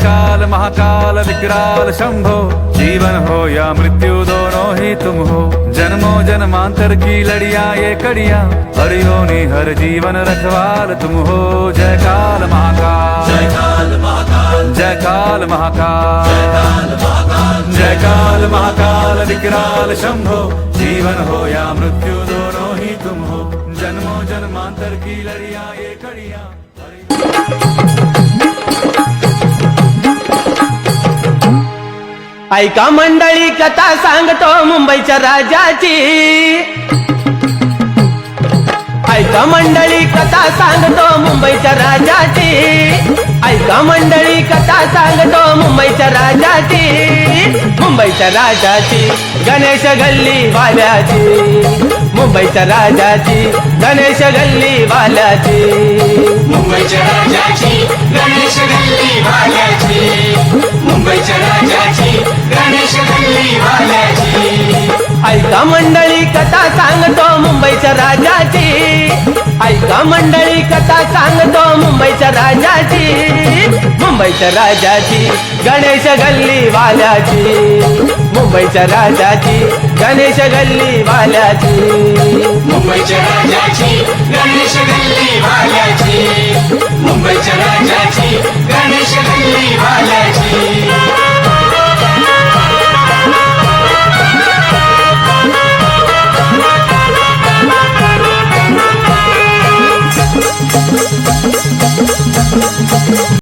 काल महाकाल विकराल शंभो, जीवन हो या मृत्यु दोनों ही तुम हो। जन्मों जन्मांतर की लड़ियां ये कड़ियां, हरियों हर जीवन रखवाल तुम हो। जय काल महाकाल, जय काल महाकाल, जय काल महाकाल, जय काल महाकाल, जय काल महाकाल विकराल शंभो, जीवन हो या मृत्यु दोनों ही तुम हो। जन्मों जन्मांतर की लड़ियां ये कड़ियां, ऐका मंडळी कथा सांगतो मुंबईच्या राजाची, ऐका मंडळी कथा सांगतो मुंबईच्या राजाची, ऐका मंडळी कथा सांगतो मुंबईच्या राजाची, मुंबईच्या राजाची गणेश गल्ली वाल्याची, मुंबईच्या राजाची गणेश गल्ली वाल्याची, मुंबईच्या राजाची गणेश गल्ली वाल्याची, मुंबईच्या राजाची गणेश गल्ली वाल्याची। ऐका मंडळी कथा सांगतो मुंबईच्या राजाची, ऐका मंडळी कथा सांगतो मुंबईच्या राजाची, मुंबईच्या राजाची गणेश गल्ली वाल्याची, मुंबईच्या राजाची गणेश गल्ली वाल्याची, मुंबईच्या राजाची गणेश गल्ली वाल्याची, मुंबईच्या राजाची गणेश गल्ली वाल्याची।